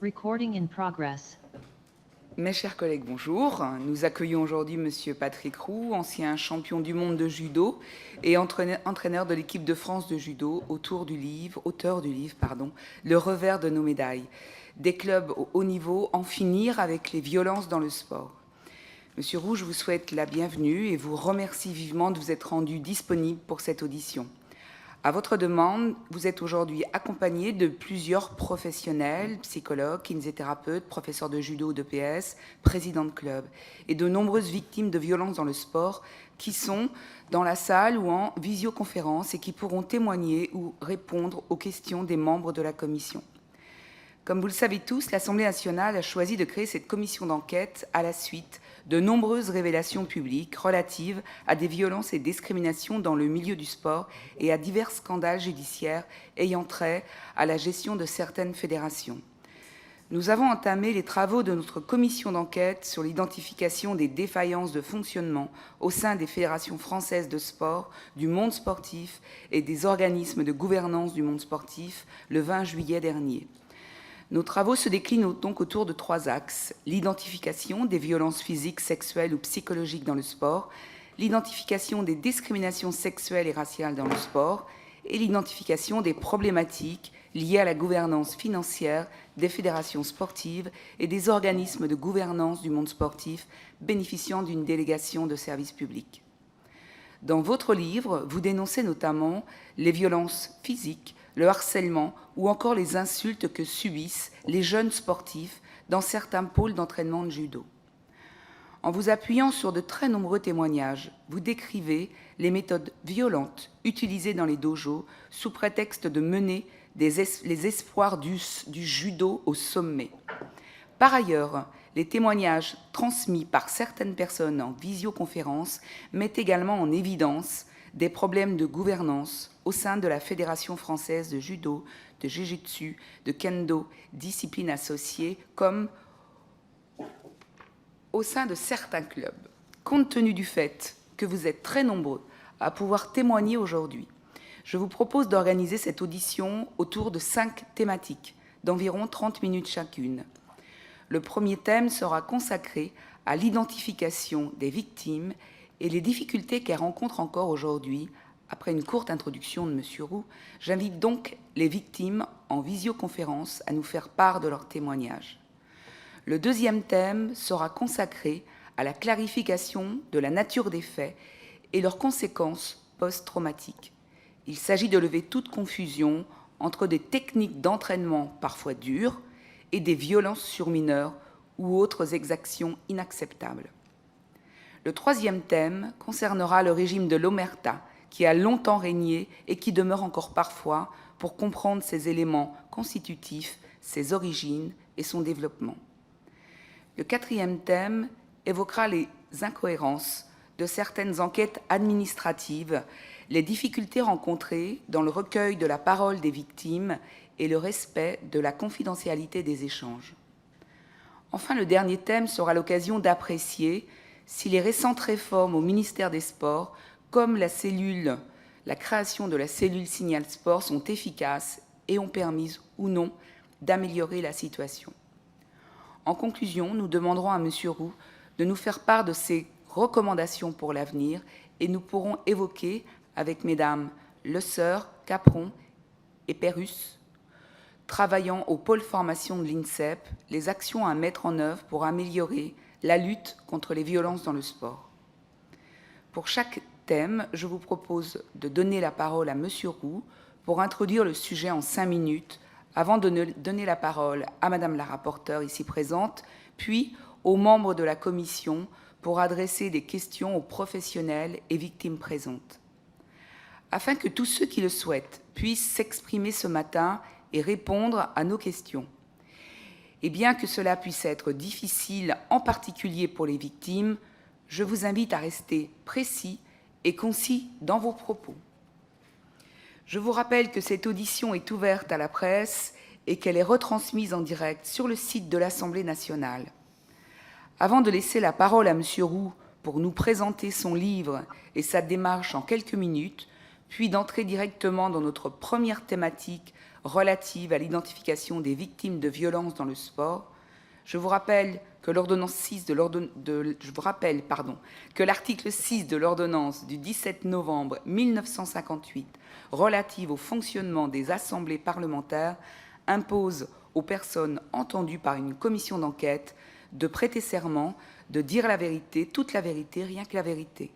Recording in progress. Mes chers collègues, bonjour. Nous accueillons aujourd'hui Monsieur Patrick Roux, ancien champion du monde de judo et entraîneur de l'équipe de France de judo, auteur du livre, Le revers de nos médailles, des clubs au haut niveau, en finir avec les violences dans le sport. Monsieur Roux, je vous souhaite la bienvenue et vous remercie vivement de vous être rendu disponible pour cette audition. À votre demande, vous êtes aujourd'hui accompagné de plusieurs professionnels, psychologues, kinésithérapeutes, professeurs de judo ou d'EPS, présidents de clubs, et de nombreuses victimes de violences dans le sport qui sont dans la salle ou en visioconférence et qui pourront témoigner ou répondre aux questions des membres de la commission. Comme vous le savez tous, l'Assemblée nationale a choisi de créer cette commission d'enquête à la suite de nombreuses révélations publiques relatives à des violences et discriminations dans le milieu du sport et à divers scandales judiciaires ayant trait à la gestion de certaines fédérations. Nous avons entamé les travaux de notre commission d'enquête sur l'identification des défaillances de fonctionnement au sein des fédérations françaises de sport, du monde sportif et des organismes de gouvernance du monde sportif le 20 juillet dernier. Nos travaux se déclinent donc autour de 3 axes: l'identification des violences physiques, sexuelles ou psychologiques dans le sport, l'identification des discriminations sexuelles et raciales dans le sport et l'identification des problématiques liées à la gouvernance financière des fédérations sportives et des organismes de gouvernance du monde sportif bénéficiant d'une délégation de service public. Dans votre livre, vous dénoncez notamment les violences physiques, le harcèlement ou encore les insultes que subissent les jeunes sportifs dans certains pôles d'entraînement de judo. En vous appuyant sur de très nombreux témoignages, vous décrivez les méthodes violentes utilisées dans les dojos sous prétexte de mener les espoirs du judo au sommet. Par ailleurs, les témoignages transmis par certaines personnes en visioconférence mettent également en évidence des problèmes de gouvernance au sein de la Fédération française de judo, de jiu-jitsu, de kendo, disciplines associées, comme au sein de certains clubs. Compte tenu du fait que vous êtes très nombreux à pouvoir témoigner aujourd'hui, je vous propose d'organiser cette audition autour de 5 thématiques, d'environ 30 minutes chacune. Le premier thème sera consacré à l'identification des victimes et les difficultés qu'elles rencontrent encore aujourd'hui. Après une courte introduction de M. Roux, j'invite donc les victimes en visioconférence à nous faire part de leurs témoignages. Le deuxième thème sera consacré à la clarification de la nature des faits et leurs conséquences post-traumatiques. Il s'agit de lever toute confusion entre des techniques d'entraînement parfois dures et des violences sur mineurs ou autres exactions inacceptables. Le troisième thème concernera le régime de l'omerta, qui a longtemps régné et qui demeure encore parfois pour comprendre ses éléments constitutifs, ses origines et son développement. Le quatrième thème évoquera les incohérences de certaines enquêtes administratives, les difficultés rencontrées dans le recueil de la parole des victimes et le respect de la confidentialité des échanges. Enfin, le dernier thème sera l'occasion d'apprécier si les récentes réformes au ministère des Sports, comme la création de la cellule Signal Sport, sont efficaces et ont permis ou non d'améliorer la situation. En conclusion, nous demanderons à M. Roux de nous faire part de ses recommandations pour l'avenir et nous pourrons évoquer avec Mesdames Le Seur, Capron et Perrus, travaillant au pôle formation de l'INSEP, les actions à mettre en œuvre pour améliorer la lutte contre les violences dans le sport. Pour chaque thème, je vous propose de donner la parole à M. Roux pour introduire le sujet en 5 minutes, avant de donner la parole à Madame la rapporteure ici présente, puis aux membres de la commission pour adresser des questions aux professionnels et victimes présentes. Afin que tous ceux qui le souhaitent puissent s'exprimer ce matin et répondre à nos questions. Et bien que cela puisse être difficile, en particulier pour les victimes, je vous invite à rester précis et concis dans vos propos. Je vous rappelle que cette audition est ouverte à la presse et qu'elle est retransmise en direct sur le site de l'Assemblée nationale. Avant de laisser la parole à M. Roux pour nous présenter son livre et sa démarche en quelques minutes, puis d'entrer directement dans notre première thématique relative à l'identification des victimes de violences dans le sport, je vous rappelle que l'article 6 de l'ordonnance du 17 novembre 1958 relative au fonctionnement des assemblées parlementaires impose aux personnes entendues par une commission d'enquête de prêter serment, de dire la vérité, toute la vérité, rien que la vérité.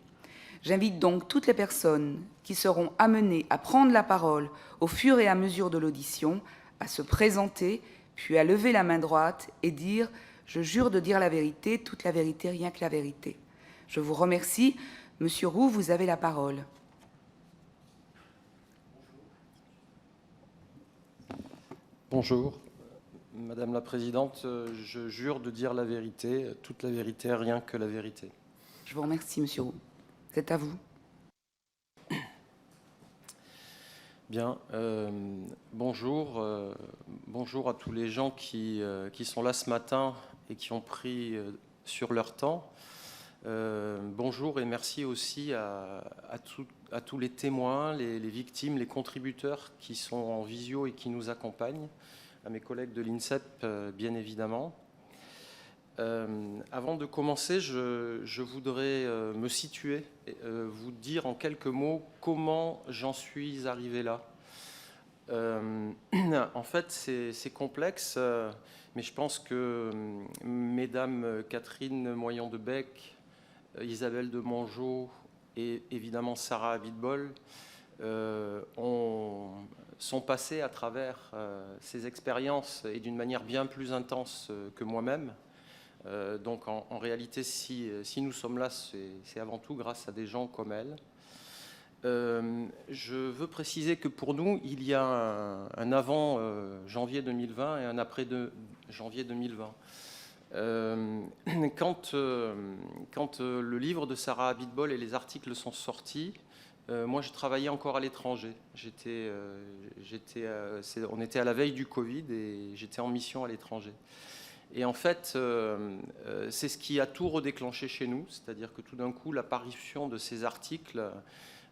J'invite donc toutes les personnes qui seront amenées à prendre la parole au fur et à mesure de l'audition à se présenter, puis à lever la main droite et dire « Je jure de dire la vérité, toute la vérité, rien que la vérité ». Je vous remercie. Monsieur Roux, vous avez la parole. Bonjour. Madame la Présidente, je jure de dire la vérité, toute la vérité, rien que la vérité. Je vous remercie, Monsieur Roux. C'est à vous. Bien. Bonjour. Bonjour à tous les gens qui sont là ce matin et qui ont pris sur leur temps. Bonjour et merci aussi à tous les témoins, les victimes, les contributeurs qui sont en visio et qui nous accompagnent, à mes collègues de l'INSEP, bien évidemment. Avant de commencer, je voudrais me situer, vous dire en quelques mots comment j'en suis arrivé là. En fait, c'est complexe, mais je pense que mesdames Catherine Moyon-de-Bec, Isabelle de Mongeau et évidemment Sarah Abitbol sont passées à travers ces expériences et d'une manière bien plus intense que moi-même. Donc en réalité, si nous sommes là, c'est avant tout grâce à des gens comme elles. Je veux préciser que pour nous, il y a un avant janvier 2020 et un après janvier 2020. Quand le livre de Sarah Abitbol et les articles sont sortis, moi je travaillais encore à l'étranger. On était à la veille du Covid et j'étais en mission à l'étranger. Et en fait, c'est ce qui a tout redéclenché chez nous, c'est-à-dire que tout d'un coup, l'apparition de ces articles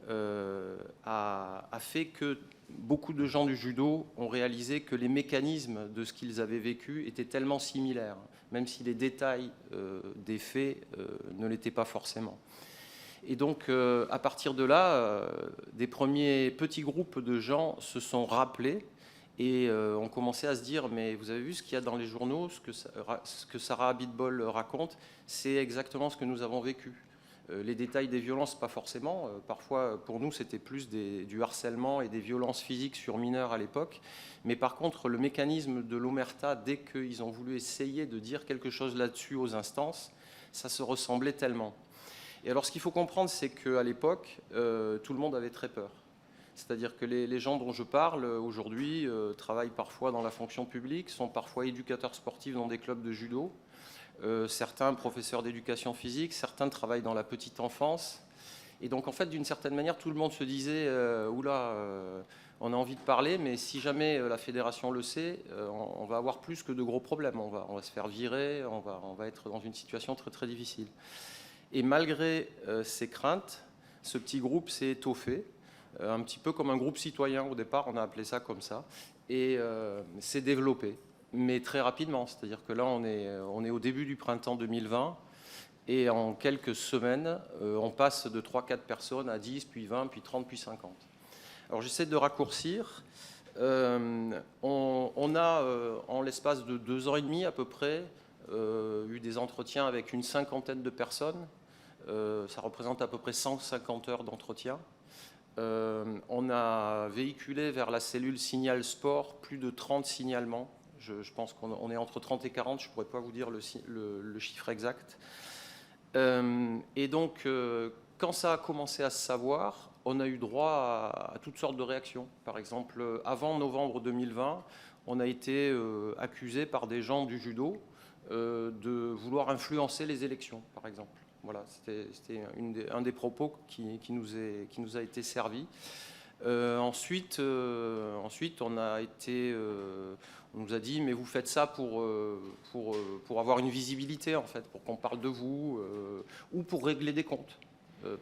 a fait que beaucoup de gens du judo ont réalisé que les mécanismes de ce qu'ils avaient vécu étaient tellement similaires, même si les détails des faits ne l'étaient pas forcément. Et donc, à partir de là, des premiers petits groupes de gens se sont rappelés et ont commencé à se dire, mais vous avez vu ce qu'il y a dans les journaux, ce que Sarah Abitbol raconte, c'est exactement ce que nous avons vécu. Les détails des violences, pas forcément. Parfois, pour nous, c'était plus du harcèlement et des violences physiques sur mineurs à l'époque. Mais par contre, le mécanisme de l'omerta, dès qu'ils ont voulu essayer de dire quelque chose là-dessus aux instances, ça se ressemblait tellement. Et alors, ce qu'il faut comprendre, c'est qu'à l'époque, tout le monde avait très peur. C'est-à-dire que les gens dont je parle aujourd'hui travaillent parfois dans la fonction publique, sont parfois éducateurs sportifs dans des clubs de judo. Certains professeurs d'éducation physique, certains travaillent dans la petite enfance. Et donc, en fait, d'une certaine manière, tout le monde se disait oula, on a envie de parler, mais si jamais la fédération le sait, on va avoir plus que de gros problèmes. On va se faire virer, on va être dans une situation très, très difficile. Et malgré ces craintes, ce petit groupe s'est étoffé, un petit peu comme un groupe citoyen au départ, on a appelé ça comme ça, et s'est développé. Mais très rapidement, c'est-à-dire que là, on est au début du printemps 2020, et en quelques semaines, on passe de 3-4 personnes à 10, puis 20, puis 30, puis 50. Alors j'essaie de raccourcir. On a, en l'espace de 2 ans et demi à peu près, eu des entretiens avec une cinquantaine de personnes. Ça représente à peu près 150 heures d'entretien. On a véhiculé vers la cellule Signal Sport plus de 30 signalements. Je pense qu'on est entre 30 et 40, je ne pourrais pas vous dire le chiffre exact. Et donc, quand ça a commencé à se savoir, on a eu droit à toutes sortes de réactions. Par exemple, avant novembre 2020, on a été accusé par des gens du judo de vouloir influencer les élections, par exemple. Voilà, c'était un des propos qui nous a été servi. Ensuite, on nous a dit, mais vous faites ça pour avoir une visibilité, en fait, pour qu'on parle de vous, ou pour régler des comptes.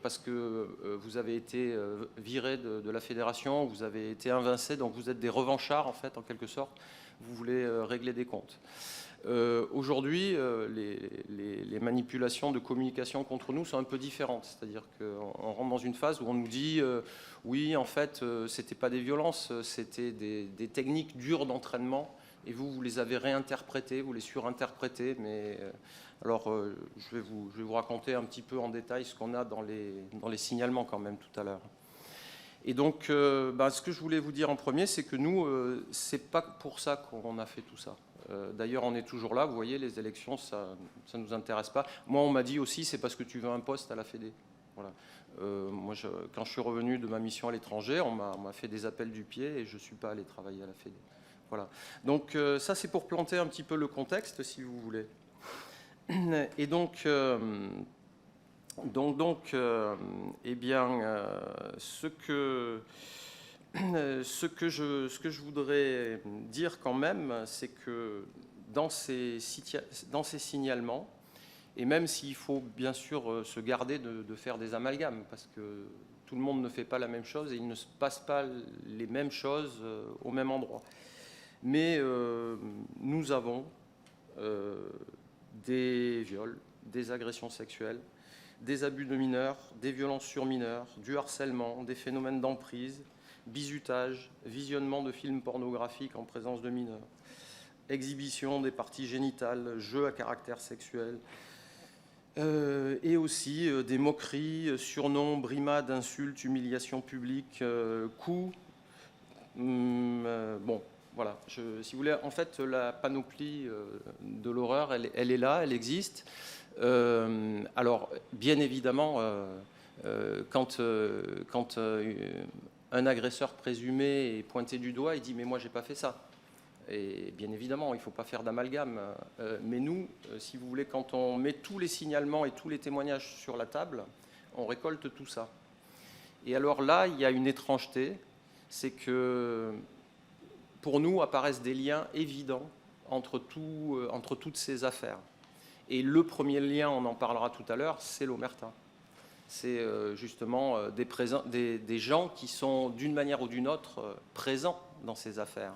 parce que vous avez été viré de la fédération, vous avez été invincé, donc vous êtes des revanchards en fait, en quelque sorte. Vous voulez régler des comptes. Aujourd'hui, les manipulations de communication contre nous sont un peu différentes. C'est-à-dire qu'on rentre dans une phase où on nous dit oui, en fait, c'était pas des violences, c'était des techniques dures d'entraînement. Et vous les avez réinterprétées, vous les surinterprétées. Mais alors, je vais vous raconter un petit peu en détail ce qu'on a dans les signalements quand même tout à l'heure. Et donc, ce que je voulais vous dire en premier, c'est que nous, c'est pas pour ça qu'on a fait tout ça. D'ailleurs, on est toujours là. Vous voyez, les élections, ça ne nous intéresse pas. Moi, on m'a dit aussi, c'est parce que tu veux un poste à la Fédé. Voilà. Moi, quand je suis revenu de ma mission à l'étranger, on m'a fait des appels du pied et je ne suis pas allé travailler à la Fédé. Voilà. Donc, ça, c'est pour planter un petit peu le contexte, si vous voulez. Et donc, eh bien, ce que je voudrais dire quand même, c'est que dans ces signalements, et même s'il faut bien sûr se garder de faire des amalgames, parce que tout le monde ne fait pas la même chose et il ne se passe pas les mêmes choses au même endroit. Mais nous avons des viols, des agressions sexuelles, des abus de mineurs, des violences sur mineurs, du harcèlement, des phénomènes d'emprise, bizutage, visionnement de films pornographiques en présence de mineurs, exhibition des parties génitales, jeux à caractère sexuel, et aussi des moqueries, surnoms, brimades, insultes, humiliations publiques, coups. Bon, voilà. Si vous voulez, en fait, la panoplie de l'horreur, elle est là, elle existe. Alors, bien évidemment, quand un agresseur présumé est pointé du doigt, il dit « mais moi, j'ai pas fait ça ». Et bien évidemment, il ne faut pas faire d'amalgame. Mais nous, si vous voulez, quand on met tous les signalements et tous les témoignages sur la table, on récolte tout ça. Et alors là, il y a une étrangeté, c'est que pour nous apparaissent des liens évidents entre toutes ces affaires. Et le premier lien, on en parlera tout à l'heure, c'est l'omerta. C'est justement des gens qui sont d'une manière ou d'une autre présents dans ces affaires.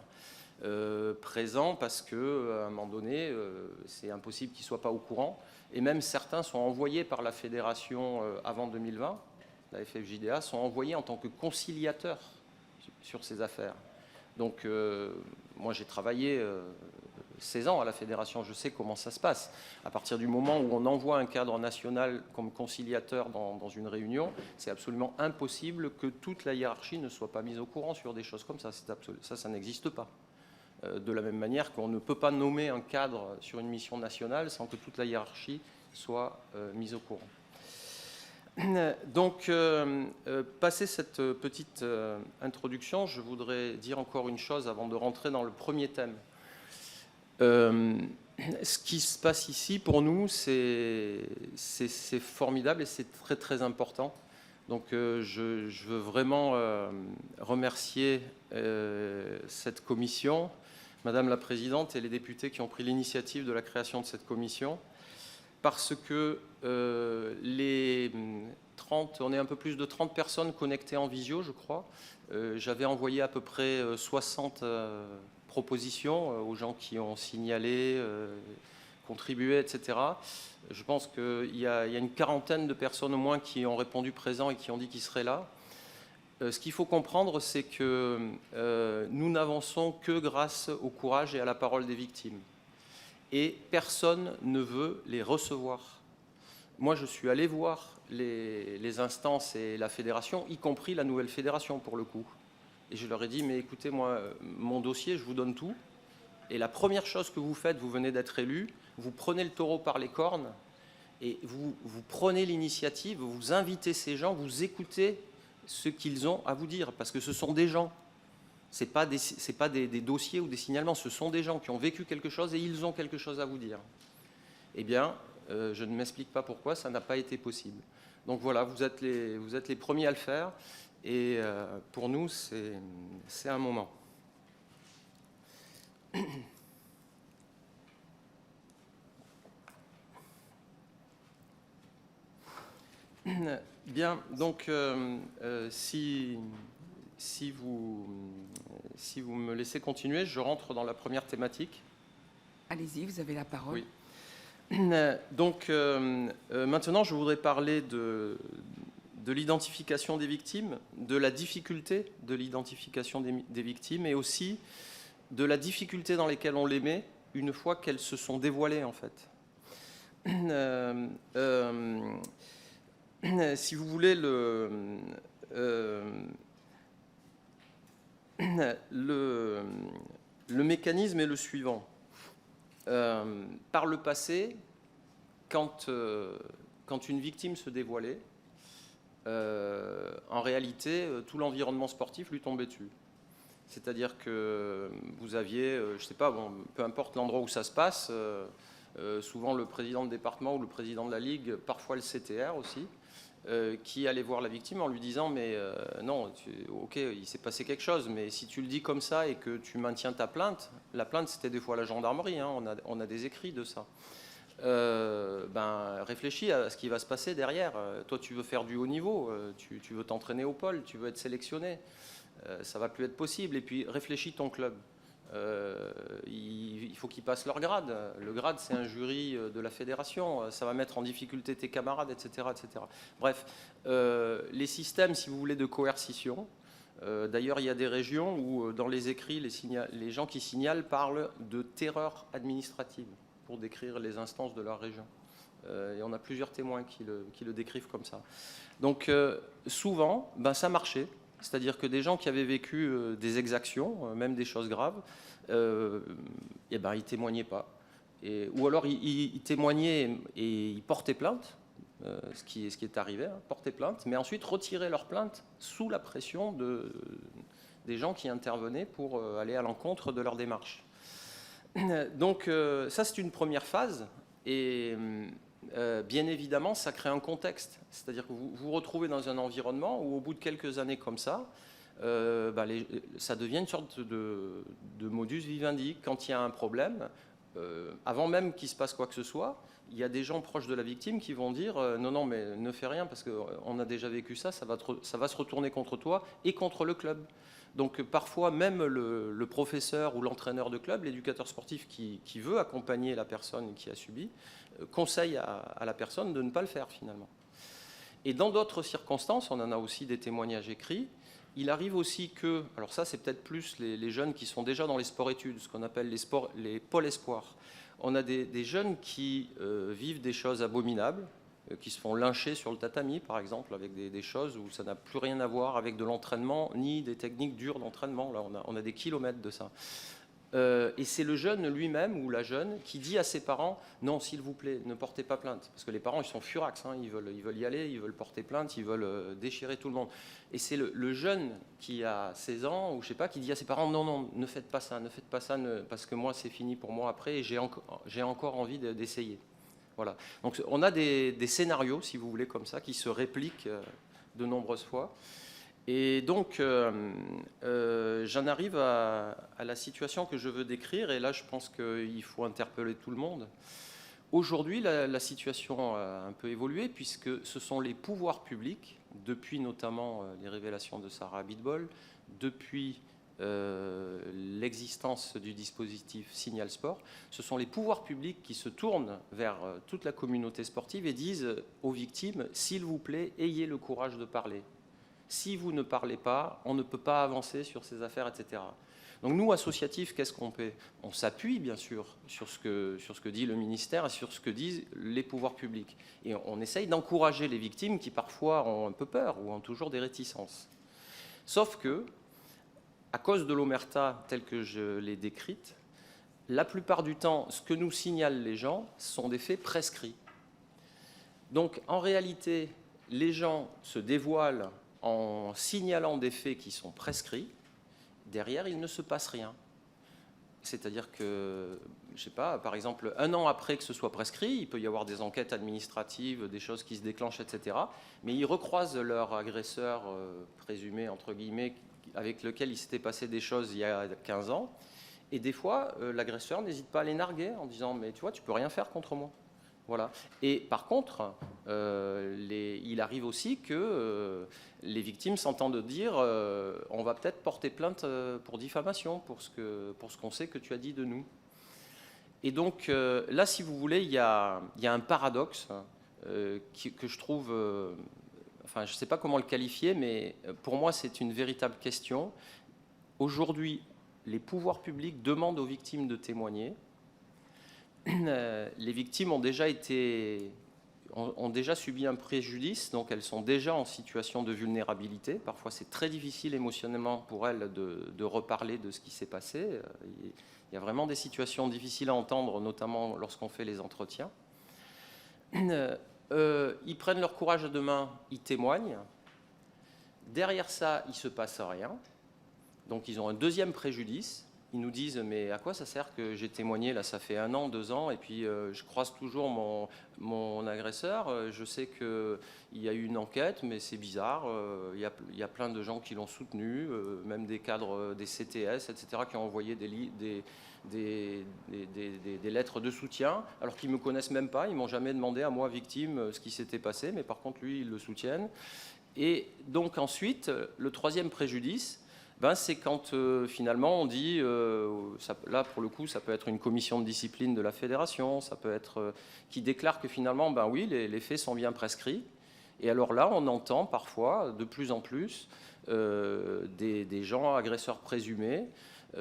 Présents parce qu'à un moment donné, c'est impossible qu'ils ne soient pas au courant. Et même certains sont envoyés par la fédération avant 2020, la FFJDA, sont envoyés en tant que conciliateurs sur ces affaires. Donc, moi, j'ai travaillé 16 ans à la fédération, je sais comment ça se passe. À partir du moment où on envoie un cadre national comme conciliateur dans une réunion, c'est absolument impossible que toute la hiérarchie ne soit pas mise au courant sur des choses comme ça. Ça n'existe pas. De la même manière qu'on ne peut pas nommer un cadre sur une mission nationale sans que toute la hiérarchie soit mise au courant. Donc, passé cette petite introduction, je voudrais dire encore une chose avant de rentrer dans le premier thème. Ce qui se passe ici, pour nous, c'est formidable et c'est très, très important. Donc, je veux vraiment remercier cette commission, Madame la Présidente et les députés qui ont pris l'initiative de la création de cette commission, parce que on est un peu plus de 30 personnes connectées en visio, je crois. J'avais envoyé à peu près 60 propositions aux gens qui ont signalé, contribué, etc. Je pense qu'il y a une quarantaine de personnes au moins qui ont répondu présent et qui ont dit qu'ils seraient là. Ce qu'il faut comprendre, c'est que nous n'avançons que grâce au courage et à la parole des victimes. Et personne ne veut les recevoir. Moi, je suis allé voir les instances et la fédération, y compris la nouvelle fédération pour le coup. Et je leur ai dit, mais écoutez, moi, mon dossier, je vous donne tout. Et la première chose que vous faites, vous venez d'être élu, vous prenez le taureau par les cornes et vous prenez l'initiative, vous invitez ces gens, vous écoutez ce qu'ils ont à vous dire, parce que ce sont des gens. Ce n'est pas des dossiers ou des signalements, ce sont des gens qui ont vécu quelque chose et ils ont quelque chose à vous dire. Eh bien, je ne m'explique pas pourquoi ça n'a pas été possible. Donc voilà, vous êtes les premiers à le faire et pour nous, c'est un moment. Bien, donc si vous me laissez continuer, je rentre dans la première thématique. Allez-y, vous avez la parole. Oui. Donc maintenant, je voudrais parler de l'identification des victimes, de la difficulté de l'identification des victimes et aussi de la difficulté dans laquelle on les met une fois qu'elles se sont dévoilées en fait. Si vous voulez, le mécanisme est le suivant. Par le passé, quand une victime se dévoilait, en réalité, tout l'environnement sportif lui tombait dessus. C'est-à-dire que vous aviez, je ne sais pas, bon, peu importe l'endroit où ça se passe, souvent le président de département ou le président de la ligue, parfois le CTR aussi, qui allait voir la victime en lui disant mais non, ok, il s'est passé quelque chose, mais si tu le dis comme ça et que tu maintiens ta plainte, la plainte c'était des fois la gendarmerie, hein, on a des écrits de ça. Réfléchis à ce qui va se passer derrière. Toi, tu veux faire du haut niveau, tu veux t'entraîner au pôle, tu veux être sélectionné. Ça va plus être possible. Et puis, réfléchis ton club. Il faut qu'ils passent leur grade. Le grade, c'est un jury de la fédération. Ça va mettre en difficulté tes camarades, etc. etc. Bref, les systèmes, si vous voulez, de coercition. D'ailleurs, il y a des régions où, dans les écrits, les gens qui signalent parlent de terreur administrative pour décrire les instances de leur région. Et on a plusieurs témoins qui le décrivent comme ça. Donc souvent, ça marchait. C'est-à-dire que des gens qui avaient vécu des exactions, même des choses graves, ils ne témoignaient pas. Ou alors ils témoignaient et ils portaient plainte, ce qui est arrivé, hein, portaient plainte, mais ensuite retiraient leur plainte sous la pression des gens qui intervenaient pour aller à l'encontre de leur démarche. Donc ça, c'est une première phase. Et bien évidemment, ça crée un contexte. C'est-à-dire que vous vous retrouvez dans un environnement où, au bout de quelques années comme ça, ça devient une sorte de modus vivendi. Quand il y a un problème, avant même qu'il se passe quoi que ce soit, il y a des gens proches de la victime qui vont dire non, non, mais ne fais rien parce qu'on a déjà vécu ça, ça va se retourner contre toi et contre le club. Donc parfois même le professeur ou l'entraîneur de club, l'éducateur sportif qui veut accompagner la personne qui a subi, conseille à la personne de ne pas le faire finalement. Et dans d'autres circonstances, on en a aussi des témoignages écrits, il arrive aussi que, alors ça c'est peut-être plus les jeunes qui sont déjà dans les sports-études, ce qu'on appelle les pôles espoirs. On a des jeunes qui vivent des choses abominables, qui se font lyncher sur le tatami, par exemple, avec des choses où ça n'a plus rien à voir avec de l'entraînement, ni des techniques dures d'entraînement. Là, on a des kilomètres de ça. Et c'est le jeune lui-même, ou la jeune, qui dit à ses parents « Non, s'il vous plaît, ne portez pas plainte. » Parce que les parents, ils sont furax, hein, ils veulent y aller, ils veulent porter plainte, ils veulent déchirer tout le monde. Et c'est le jeune qui a 16 ans, ou je sais pas, qui dit à ses parents « Non, non, ne faites pas ça, parce que moi, c'est fini pour moi après, et j'ai encore envie d'essayer. » Voilà. Donc on a des scénarios, si vous voulez, comme ça, qui se répliquent de nombreuses fois. Et donc, j'en arrive à la situation que je veux décrire, et là, je pense qu'il faut interpeller tout le monde. Aujourd'hui, la situation a un peu évolué, puisque ce sont les pouvoirs publics, depuis notamment les révélations de Sarah Abitbol, depuis l'existence du dispositif Signal Sport, ce sont les pouvoirs publics qui se tournent vers toute la communauté sportive et disent aux victimes, s'il vous plaît, ayez le courage de parler. Si vous ne parlez pas, on ne peut pas avancer sur ces affaires, etc. Donc nous, associatifs, qu'est-ce qu'on fait? On s'appuie bien sûr sur ce que dit le ministère et sur ce que disent les pouvoirs publics. Et on essaye d'encourager les victimes qui parfois ont un peu peur ou ont toujours des réticences. Sauf que, à cause de l'omerta telle que je l'ai décrite, la plupart du temps, ce que nous signalent les gens sont des faits prescrits. Donc, en réalité, les gens se dévoilent en signalant des faits qui sont prescrits. Derrière, il ne se passe rien. C'est-à-dire que, je ne sais pas, par exemple, 1 an après que ce soit prescrit, il peut y avoir des enquêtes administratives, des choses qui se déclenchent, etc. Mais ils recroisent leur agresseur présumé, entre guillemets, avec lequel il s'était passé des choses il y a 15 ans. Et des fois, l'agresseur n'hésite pas à les narguer en disant « mais tu vois, tu peux rien faire contre moi ». Voilà. Et par contre, il arrive aussi que les victimes s'entendent dire on va peut-être porter plainte pour diffamation pour ce qu'on sait que tu as dit de nous. Et donc là, si vous voulez, il y a un paradoxe que je trouve, enfin je ne sais pas comment le qualifier, mais pour moi c'est une véritable question. Aujourd'hui, les pouvoirs publics demandent aux victimes de témoigner. Les victimes ont déjà subi un préjudice, donc elles sont déjà en situation de vulnérabilité. Parfois, c'est très difficile émotionnellement pour elles de reparler de ce qui s'est passé. Il y a vraiment des situations difficiles à entendre, notamment lorsqu'on fait les entretiens. Ils prennent leur courage à deux mains, ils témoignent. Derrière ça, il ne se passe rien. Donc, ils ont un deuxième préjudice. Ils nous disent mais à quoi ça sert que j'ai témoigné là, ça fait 1 an, 2 ans, et puis je croise toujours mon agresseur. Je sais qu'il y a eu une enquête, mais c'est bizarre. Il y a plein de gens qui l'ont soutenu, même des cadres des CTS, etc., qui ont envoyé des lettres de soutien, alors qu'ils ne me connaissent même pas. Ils ne m'ont jamais demandé à moi, victime, ce qui s'était passé, mais par contre, lui, ils le soutiennent. Et donc ensuite, le troisième préjudice, c'est quand finalement on dit, là pour le coup ça peut être une commission de discipline de la fédération, ça peut être qui déclare que finalement oui les faits sont bien prescrits. Et alors là on entend parfois de plus en plus des gens agresseurs présumés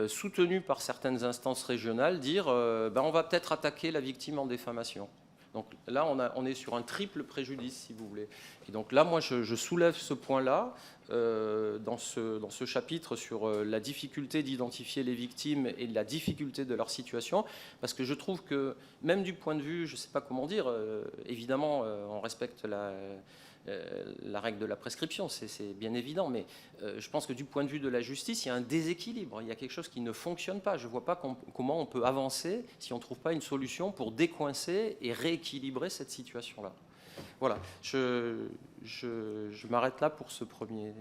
soutenus par certaines instances régionales dire on va peut-être attaquer la victime en diffamation. Donc là, on est sur un triple préjudice, si vous voulez. Et donc là, moi, je soulève ce point-là dans ce chapitre sur la difficulté d'identifier les victimes et la difficulté de leur situation, parce que je trouve que, même du point de vue, je ne sais pas comment dire, évidemment, on respecte la règle de la prescription, c'est bien évident, mais je pense que du point de vue de la justice, il y a un déséquilibre, il y a quelque chose qui ne fonctionne pas. Je ne vois pas comment on peut avancer si on ne trouve pas une solution pour décoincer et rééquilibrer cette situation-là. Voilà, je m'arrête là pour ce premier